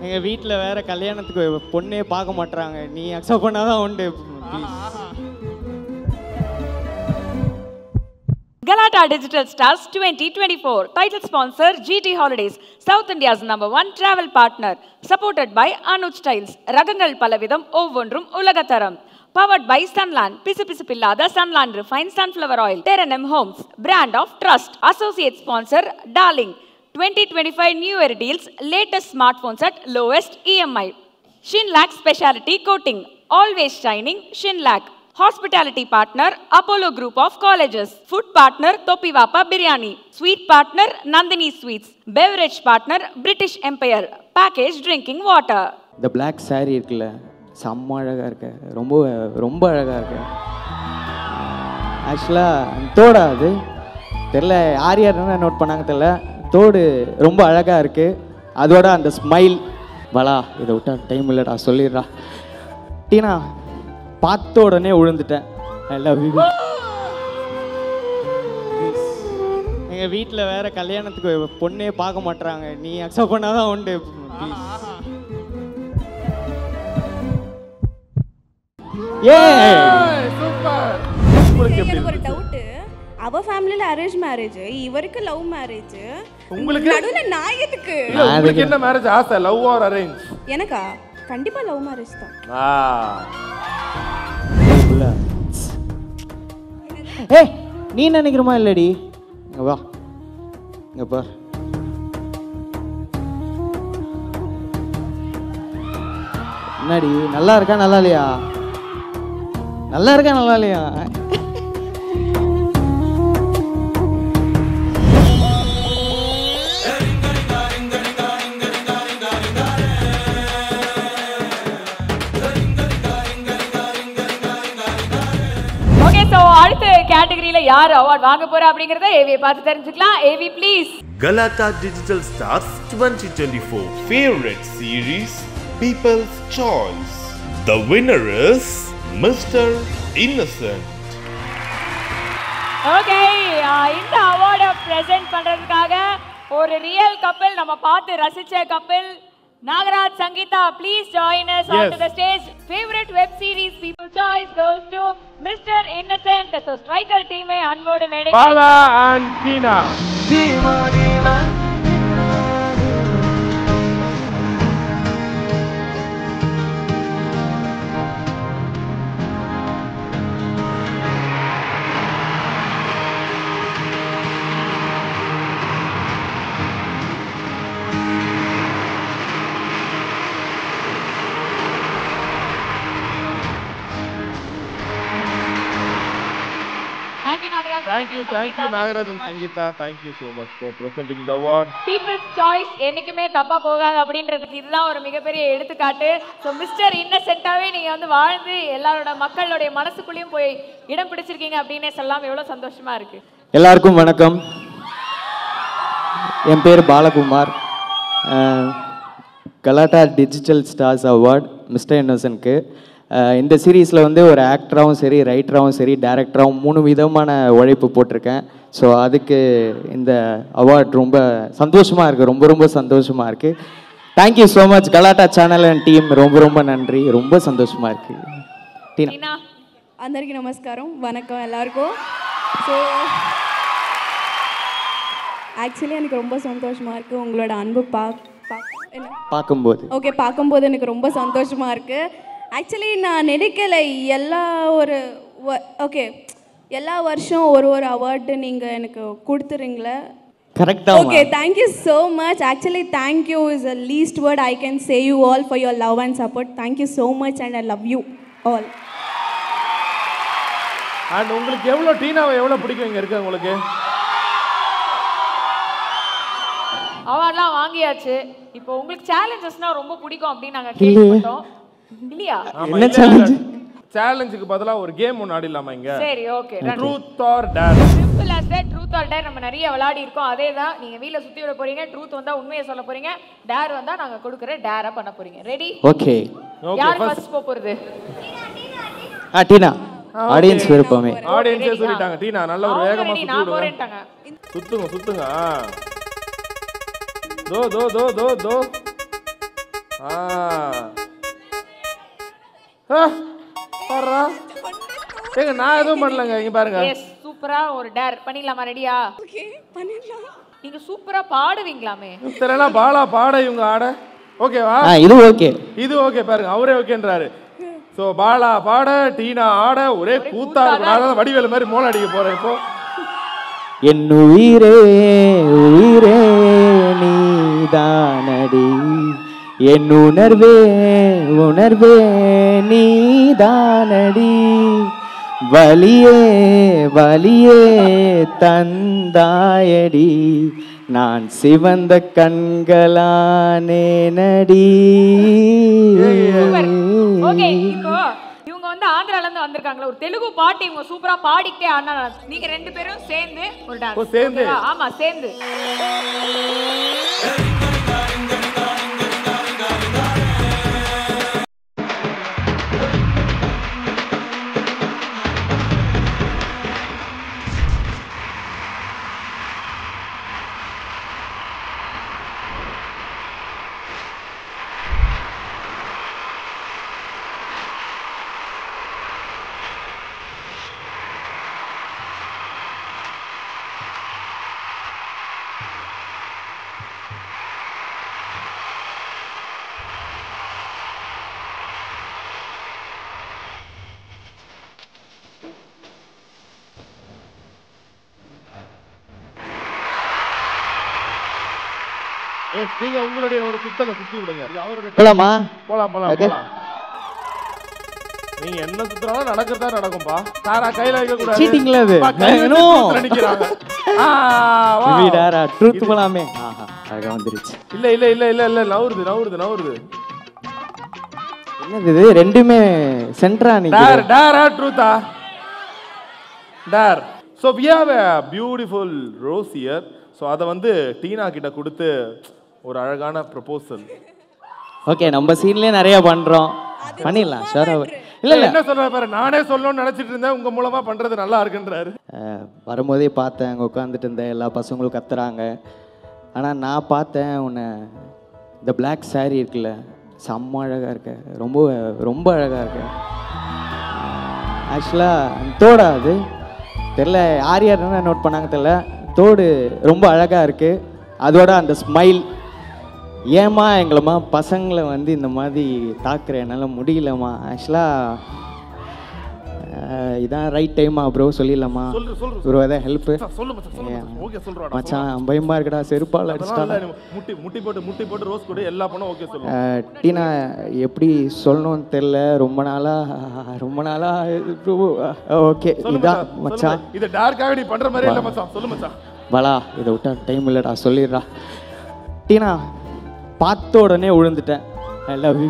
எங்கள் வீட்டில் வேற கல்யாணத்துக்கு பொண்ணே பார்க்க மாட்டுறாங்க. நீ அக்செப்ட் பண்ணாதான் உண்டு. Galata Digital Stars 2024. Title sponsor GT Holidays, South India's #1 travel partner. Supported by Anuj Styles. Ragangal Palavidam Ovondrum Ulagataram. Powered by Sunland. Pisipillada Sunland Refined Sunflower Oil. Terenum Homes. Brand of Trust. Associate sponsor Darling. 2025 New Year deals. Latest smartphones at lowest EMI. Shinlac Specialty Coating. Always shining Shinlac. Hospitality partner Apollo Group of Colleges. Food partner Topivapa Biryani. Sweet partner Nandini Sweets. Beverage partner British Empire. Packaged drinking water. இந்த black sari இருக்குல்ல, செம்ம அழகாக இருக்கு. ரொம்ப ரொம்ப அழகாக இருக்கு. ஆக்சுவலாக தோடா அது தெரில, யார் யாருன்னா நோட் பண்ணாங்க தெரில. தோடு ரொம்ப அழகாக இருக்குது. அதோட அந்த ஸ்மைல். வலா இதை விட்டா டைம் இல்லைடா, சொல்லிடுறா. டீனா பார்த்த உடனே விழுந்துட்டேன். ஐ லவ் யூ. எங்கள் வீட்டில் வேற கல்யாணத்துக்கு பொண்ணே பார்க்க மாட்டுறாங்க. நீ அக்செப்ட் பண்ணாதான் உண்டு. எனக்கு ஒரு டவுட். அவ ஃபேமிலில அரேஞ்ச் மேரேஜ், இவருக்கு லவ் மேரேஜ். உங்களுக்கு நடுவுல நான் எதுக்கு? உங்களுக்கு என்ன மேரேஜ் ஆசை, லவ் ஆர் அரேஞ்ச்? எனக்கா கண்டிப்பா லவ் மேரேஜ் தான். ஏய் நீ நினைக்கிறமா இல்லடி, இங்க வா, இங்க பார். என்னடி நல்லா இருக்கா நல்லா இல்லையா? நல்லா இருக்கா நல்லா இல்லையா? அடுத்த கேட்டகரியில யார் அவார்ட் வாங்க போறா அப்படிங்கறத ஏவி பார்த்து தெரிஞ்சுக்கலாம். AV please. Galata Digital Stars 2024 Favorite Series People's Choice. The winner is Mr. Innocent. Okay, இந்த அவார்டை பிரசன்ட் பண்றதுக்காக ஒரு ரியல் கப்பிள், நம்ம பார்த்து ரசிச்ச couple Nagaraj, Sangeeta, please join us onto the stage. Favorite web series People's Choice goes to Mr. Innocent. So striker team அன்போடு மேடை. Bala and Tina. Thank you Nagaraj and Sangeeta. Thank you so much for presenting the award. People's Choice என்னைக்குமே தப்பா போகாது அப்படின்றதுக்கு இதுதான் ஒரு மிகப்பெரிய எடுத்துக்காட்டு. ஸோ மிஸ்டர் இன்னசென்ட்டாவே நீங்க வந்து வாழ்ந்து எல்லாரோட மக்களுடைய மனசுக்குள்ளேயும் போய் இடம் பிடிச்சிருக்கீங்க அப்படின்னே சொல்லலாம். எவ்வளோ சந்தோஷமா இருக்கு. எல்லாருக்கும் வணக்கம். என் பேர் பாலகுமார். கலாட்டா டிஜிட்டல் ஸ்டார்ஸ் அவார்ட் மிஸ்டர் இன்னசென்ட்க்கு இந்த சீரீஸில் வந்து ஒரு ஆக்டராகவும் சரி, ரைட்டராகவும் சரி, டைரக்டராகவும் 3 விதமான உழைப்பு போட்டிருக்கேன். ஸோ அதுக்கு இந்த அவார்ட் ரொம்ப சந்தோஷமாக இருக்குது, ரொம்ப ரொம்ப சந்தோஷமாக இருக்குது. தேங்க்யூ ஸோ மச் கலாட்டா சேனல் அண்ட் டீம், ரொம்ப ரொம்ப நன்றி, ரொம்ப சந்தோஷமாக இருக்குது. டீனா. అందరికీ నమస్కారం, வணக்கம் எல்லாருக்கும். ஸோ ஆக்சுவலி எனக்கு ரொம்ப சந்தோஷமாக இருக்குது உங்களோட அன்பு பார்க்கும்போது. ஓகே, பார்க்கும்போது எனக்கு ரொம்ப சந்தோஷமாக இருக்குது. ஆக்சுவலி நான் நினைக்கலை எல்லா வருஷம் ஒரு அவார்டு நீங்கள் எனக்கு கொடுத்துறீங்களே. கரெக்டாக. Okay, thank you so much. Actually thank you is the least word I can say you all for your love and support. Thank you so much and I love you all. And உங்களுக்கு எவ்வளோ டீனாவை எவ்வளோ பிடிக்கும் இங்கே இருக்கு உங்களுக்கு? அவார்ட்லாம் வாங்கியாச்சு. இப்போ உங்களுக்கு சேலஞ்சஸ்னா ரொம்ப பிடிக்கும் அப்படின்னு நாங்கள் கேள்விப்பட்டோம். இல்லையா? என்ன சேலஞ்ச்? சேலஞ்சுக்கு பதிலா ஒரு கேம் ஒன்று ஆடிடலாமா இங்க? சரி, okay. Truth or dare. Simple as that. Truth or dare நம்ம நிறைய விளையாடி இருக்கோம். அதே தான் நீங்க வீல சுத்தி விட போறீங்க. ட்ரூத் வந்தா உண்மையை சொல்ல போறீங்க. டேர் வந்தா நாங்க கொடுக்கிற டேரா பண்ண போறீங்க. ரெடி? ஓகே. யார் ஃபர்ஸ்ட் போறது? டீனா. ஆடியன்ஸ் விருப்பமே. ஆடியன்ஸே சொல்லிட்டாங்க. டீனா நல்ல ஒரு வேகமா சுத்தி நான் விடுங்க. போறேன்ட்டாங்க. சுத்துங்க. தோ பாருடா. ஏங்க நான் எதுவும் பண்ணலங்க. இங்க பாருங்க. எஸ் சூப்பரா ஒரு டேர் பண்ணிடலாமா? ரெடியா? ஓகே பண்ணிடலாம். நீங்க சூப்பரா பாடுவீங்களாமே. தெரியல பாலா பாட இவங்க ஆட. ஓகேவா? இது ஓகே. இது ஓகே பாருங்க. அவரே ஓகேன்றாரு. சோ பாலா பாட டீனா ஆட ஒரே கூத்தா இருக்கும். வடிவேலு மாதிரி மோள அடிக்க போறேன் இப்போ. என் உயிரே உயிரே நீதானடி என் உணர்வே உணர்வே நீதானடி வலியே வலியே தந்தாயடி நான் சிவந்த கண்களானே நடி. ஓகே இப்போ இவங்க வந்து ஆந்திரால இருந்து வந்திருக்காங்களா, ஒரு தெலுங்கு பாட்டு இவங்க சூப்பரா பாடிட்டே ஆனா நீங்க ரெண்டு பேரும் சேர்ந்து ஒரு டான்ஸ். சேர்ந்து? ஆமா சேர்ந்து. நீங்க உங்களுடைய ஒரு குத்தலை குத்தி விடுங்க. அவருடைய போலாமா? போலாம் போலாம் போலாம். நீங்க என்ன சுத்துறாலும் நடக்கிறதா நடக்கும்பா. சாரா கையில வைக்க கூடாது. சீட்டிங்ல அது. நினைக்கிறாங்க. வீடாரா ட்ரூத் போலாமே. ஆஹா அழகா வந்துருச்சு. இல்ல இல்ல இல்ல இல்ல இல்ல நவுறுது நவுறுது நவுறுது. என்னது இது ரெண்டுமே சென்டரா நிக்குது. டேர் டேரா ட்ரூத்தா? Dare. So we have a beautiful rose here. So அத வந்து டீனா கிட்ட கொடுத்து ஒரு அழகான ப்ரொபோசல். ஓகே நம்ம சீன்லயே நிறைய பண்றோம். பண்ணிடலாம் ஷூரா. இல்ல இல்ல என்ன சொல்ற பாரு, நானே சொல்லணும்னு நினைச்சிட்டு இருந்தேன், உங்க மூலமா பண்றது நல்லா இருக்குன்றாரு. வரும்போதே பார்த்தேன் அங்கே உட்காந்துட்டு இருந்த எல்லா பசங்களும் கத்துறாங்க. ஆனால் நான் பார்த்தேன் உன்னை இந்த பிளாக் சாரீ இருக்குல்ல செம்ம அழகாக இருக்க, ரொம்ப ரொம்ப அழகாக இருக்க. ஆக்சுவலாக தோடா அது தெரில, யார் யாருன்னா நோட் பண்ணாங்க தெரில, தோடு ரொம்ப அழகாக இருக்குது. அதோட அந்த ஸ்மைல், ஏம்மா எங்களம்மா பசங்களை வந்து இந்த மாதிரி தாக்குற என்னால் முடியலம்மா. ஆக்சுவலாக இதான் ரைட் டைமா ப்ரோ சொல்லிடலாமா ப்ரோ? எதாவது ஹெல்ப்பு மச்சான் பயமா இருக்குடா, செருப்பால் அடிச்சிட்டா. முட்டி போட்டு ரோஸ் கூட எல்லா பணம் ஓகே சொல்லுங்க. டீனா எப்படி சொல்லணும்னு தெரியல, ரொம்ப நாளா ஓகே இதான் மச்சான். இது டார்க்காக நீ பண்ற மாதிரி இல்ல மச்சான், சொல்லு மச்சான். வலா இதை விட்டா டைம் இல்லடா, சொல்லிடுறா. டீனா பார்த்த உடனே விழுந்துட்டேன். ஐ லவ் யூ.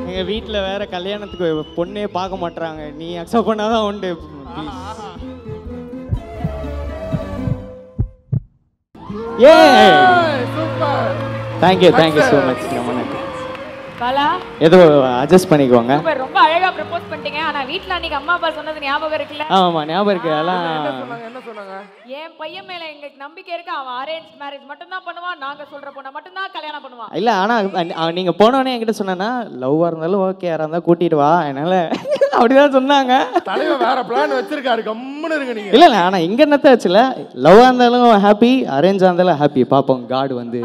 எங்கள் வீட்டில் வேற கல்யாணத்துக்கு பொண்ணே பார்க்க மாட்டாங்க, நீ அக்செப்ட் பண்ணாதான் உண்டு. Thank you so much. பாலா ஏதோ அட்ஜஸ்ட் பண்ணிக்குவாங்க. ரொம்ப அழகா ப்ரப்போஸ் பண்ணிட்டீங்க. ஆனா வீட்ல அன்னைக்கு அம்மா அப்பா சொன்னது ஞாபகம் இருக்குல்ல? ஆமா ஞாபகம் இருக்கு. அதெல்லாம் என்ன சொன்னாங்க? என் பையன் மேல எங்களுக்கு நம்பிக்கை இருக்கு, அவன் அரேஞ்ச் மேரேஜ் மட்டும் தான் பண்ணுவான், நாங்க சொல்ற பொண்ணை மட்டும் தான் கல்யாணம் பண்ணுவான். இல்ல ஆனா நீங்க போனோடனே என்கிட்ட சொன்னா லவ்வா இருந்தாலும் ஓகே, யாரா இருந்தா கூட்டிட்டு வா, என்னால அப்படிதான் சொன்னாங்க. தலைவர் வேற பிளான் வச்சிருக்காரு, கம்முன்னு இருங்க நீங்க. இல்ல ஆனா இங்க என்னத்த ஆச்சுல, லவ்வா இருந்தாலும் ஹாப்பி, அரேஞ்சா இருந்தாலும் ஹாப்பி. பாப்போம் காட் வந்து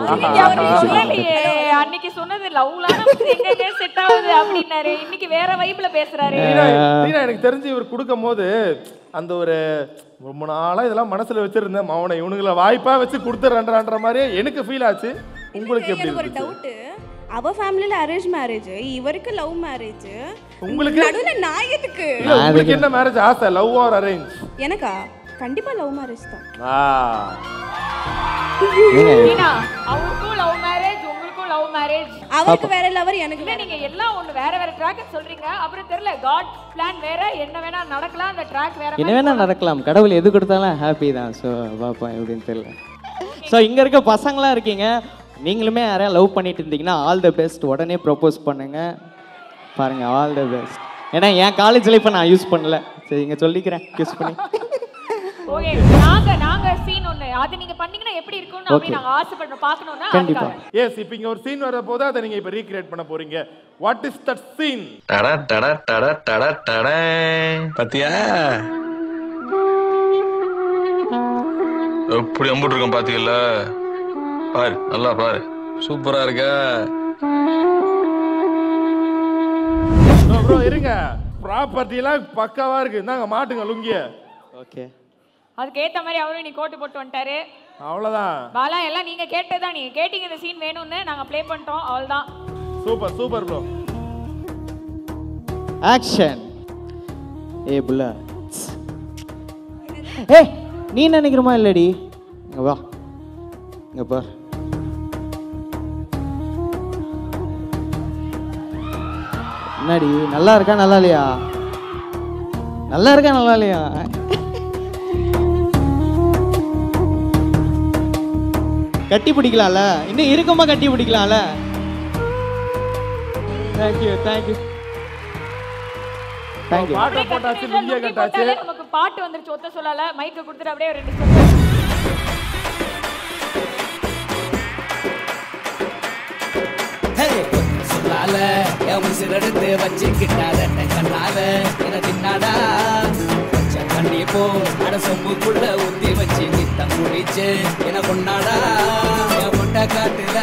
அன்னைக்கு சொன்னது லவ்லாம் எங்க செட் ஆகுது அப்படின்னாரு, இன்னைக்கு வேற வைப்ல பேசுறாரு. எனக்கு தெரிஞ்சு இவர் கொடுக்கும் போது அந்த ஒரு ரொம்ப நாளா இதெல்லாம் மனசுல வச்சிருந்தேன், மவனை இவனுங்களை வாய்ப்பா வச்சு கொடுத்துறன்ற மாதிரி எனக்கு ஃபீல் ஆச்சு. உங்களுக்கு எப்படி ஒரு டவுட், அவ ஃபேமிலில அரேஞ்ச் மேரேஜ், இவருக்கு லவ் மேரேஜ், உங்களுக்கு நடுவுல நான் எதுக்கு? உங்களுக்கு என்ன மேரேஜ் ஆசை, லவ் ஆர் அரேஞ்ச்? எனக்கா கண்டிப்பா லவ் மேரேஜ் தான். அவருக்கும் லவ் மேரேஜ், உங்களுக்கும் லவ் மேரேஜ். அவருக்கு வேற லவர், எனக்கு இல்ல. நீங்க எல்லாம் ஒண்ணு வேற வேற ட்ராக் சொல்றீங்க, அப்புறம் தெரியல காட் பிளான் வேற, என்ன வேணா நடக்கலாம், அந்த ட்ராக் வேற என்ன வேணா நடக்கலாம், கடவுள் எது கொடுத்தாலும் ஹாப்பி தான். ஸோ பாப்போம் எப்படின்னு தெரியல. ஸோ இங்க இருக்க பசங்களாம் இருக்கீங்க, நீங்களுமே யாரையா லவ் பண்ணிட்டு இருந்தீங்கன்னா ஆல் த பெஸ்ட், உடனே ப்ரப்போஸ் பண்ணுங்க. பாருங்க ஆல் த பெஸ்ட். ஏன்னா என் காலேஜ் லைஃப்பை நான் யூஸ் பண்ணல, சரி இங்கே சொல்லிக்கிறேன் யூஸ் பண்ணி. ஓகே நாங்க சீன் ஒண்ணு அது நீங்க பண்ணீங்கன்னா எப்படி இருக்கும்னு அப்படி நாங்க ஆசைப்படுறோம் பார்க்கணும்னா கண்டிப்பா எஸ் இப்போ இங்க ஒரு சீன் வர போது அதை நீங்க இப்ப ரீக்ரியேட் பண்ண போறீங்க. What is that scene? டட டட டட டட டட பாத்தியா எப்படி அம்புட்டு இருக்கோம் பாத்தீங்கல்ல பாரு நல்லா பாரு சூப்பரா இருக்க ப்ரோ இருங்க ப்ராப்பர்ட்டி எல்லாம் பக்காவா இருக்கு. இந்தாங்க மாட்டுங்க லுங்கிய. ஓகே அதுக்கு ஏத்த மாதிரி அவரும் நீ கோட் போட்டு வந்துட்டாரு. அவ்வளவுதான் பாலா எல்லாம் நீங்க கேட்டதான் நீங்க கேட்டிங்க இந்த சீன் வேணும்னு நாங்க ப்ளே பண்ணிட்டோம் அவ்வளவுதான். Super super bro. ஆக்ஷன். ஏய் புள்ள ஏய் நீ நினைக்கிறமா இல்லடி இங்க வா இங்க பார். என்னடி நல்லா இருக்கா நல்லா இல்லையா? நல்லா இருக்கா நல்லா இல்லையா? கட்டி பிடிக்கலாம்ல இன்னும் இருக்குமா கட்டி பிடிக்கலாம்ல? Thank you thank you thank you. பாட்டை போட்டாச்சு லுங்கிய கட்டாச்சு. நமக்கு பாட்டு வந்துருச்சு ஒத்த சொல்லல மைக்க கொடுத்துட்டு அப்படியே ரெண்டு சொல்லு. சொல்லால என் சிறடுத்து வச்சுக்கிட்டாத கண்ணால என தின்னாடா கண்ணி போ அட சொம்புக்குள்ள ஊத்தி வச்சு நித்தம் குடிச்சு என கொண்டாடா என் முட்டை காட்டுல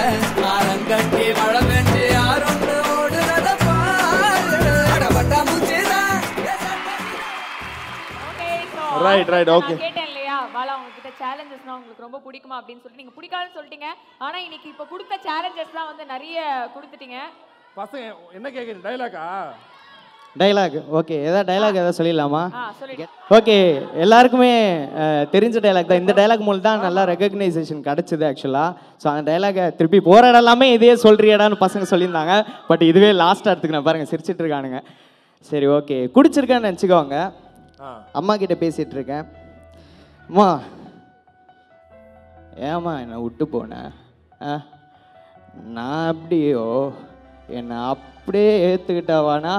ஆரங்கட்டி மழை பெஞ்சு யாரும் ஓடுறத பாரு அடபட்டா முச்சேதா. Right right okay. கேட்டேன் இல்லையா பாலா உங்ககிட்ட சேலஞ்சஸ்னா உங்களுக்கு ரொம்ப பிடிக்குமா அப்படின்னு சொல்லிட்டு நீங்க பிடிக்காதுன்னு சொல்லிட்டீங்க. ஆனா இன்னைக்கு இப்ப கொடுத்த சேலஞ்சஸ்லாம் வந்து நிறைய கொடுத்துட்டீங்க. பசங்க என்ன கேக்குறீங்க? டயலாகா? டைலாக் ஓகே ஏதாவது டைலாக் ஏதாவது சொல்லிடலாமா? சொல்லிடு. ஓகே எல்லாருக்குமே தெரிஞ்ச டைலாக் தான். இந்த டைலாக் மூலம் தான் நல்லா ரெகக்னைசேஷன் கிடச்சிது ஆக்சுவலாக. ஸோ அந்த டைலாகை திருப்பி போகிற இடம் எல்லாமே இதே சொல்கிறியடான்னு பசங்க சொல்லியிருந்தாங்க. பட் இதுவே லாஸ்ட்டாக எடுத்துக்கினேன் பாருங்கள் சிரிச்சிட்டு இருக்கானுங்க. சரி ஓகே குடிச்சிருக்கேன்னு நினச்சிக்கோங்க. அம்மா கிட்ட பேசிகிட்டு இருக்கேன். அம்மா ஏம்மா என்னை விட்டு போனேன்? நான் அப்படியோ என்னை அப்படியே ஏற்றுக்கிட்டாவானா?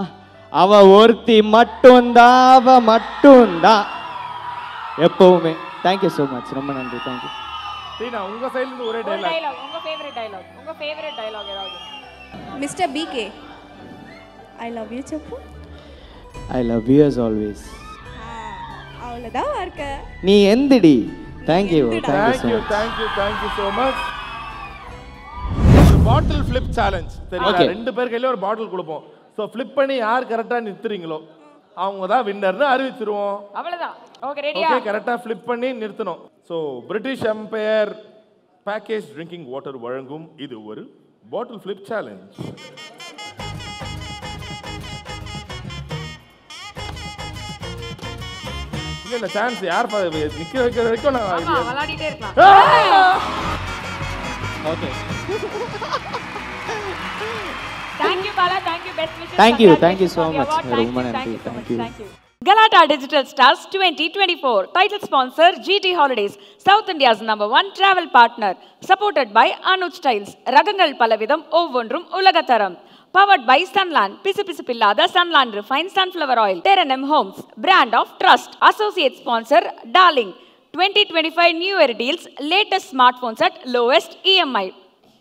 அவ ஒருத்தி மட்டும்தான் அவ மட்டும்தான் எப்பவுமே. தேங்க்யூ ஸோ மச் ரொம்ப நன்றி தேங்க்யூ. டீனா உங்க சைடுல இருந்து ஒரே டயலாக் உங்க ஃபேவரட் டயலாக் ஏதாவது? Mister PK I love you செப்பு. I love you as always. அவ்வளோதான் இருக்க நீ எந்திடி. Thank you thank you thank you thank you so much. ஒரு பாட்டில் ஃபிளிப் சேலஞ்ச் சரிங்களா? ரெண்டு பேர் கையில ஒரு பாட்டில் கொடுப்போம். ஸோ ஃபிளிப் பண்ணி யார் கரெக்டாக நிறுத்துறீங்களோ அவங்க தான் வின்னர்னு அறிவிச்சிருவோம். அவ்வளோதான். ஓகே ரெடியா? ஓகே கரெக்டாக ஃபிளிப் பண்ணி நிறுத்தணும். So British empire package drinking water வழங்கும் இது ஒரு பாட்டில் ஃபிளிப் சேலஞ்ச். இல்ல சான்ஸ் யார் நிக்க வைக்கிற வரைக்கும் நான் விளையாடிட்டே இருக்கலாம். Okay Thank you Bala, thank you, best wishes. Thank you so much. ரொம்ப நன்றி. Thank you. Galata Digital Stars 2024 title sponsor GT Holidays, South India's #1 travel partner, supported by Anuj Styles, ரகங்கள் பலவிதம் ஒவ்வொன்றும் உலகத்தரம். Powered by Sunland, பிசுபிசுப்பில்லாத Sunland refined sunflower oil. Terenum Homes, brand of trust. Associate sponsor Darling. 2025 New Year deals, latest smartphones at lowest EMI.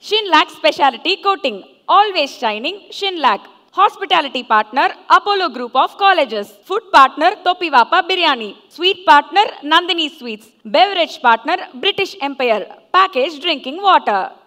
Shinlac Specialty Coating, always shining Shinlac. Hospitality partner Apollo Group of Colleges. Food partner Topivapa Biryani. Sweet partner Nandini Sweets. Beverage partner British Empire. Packaged drinking water.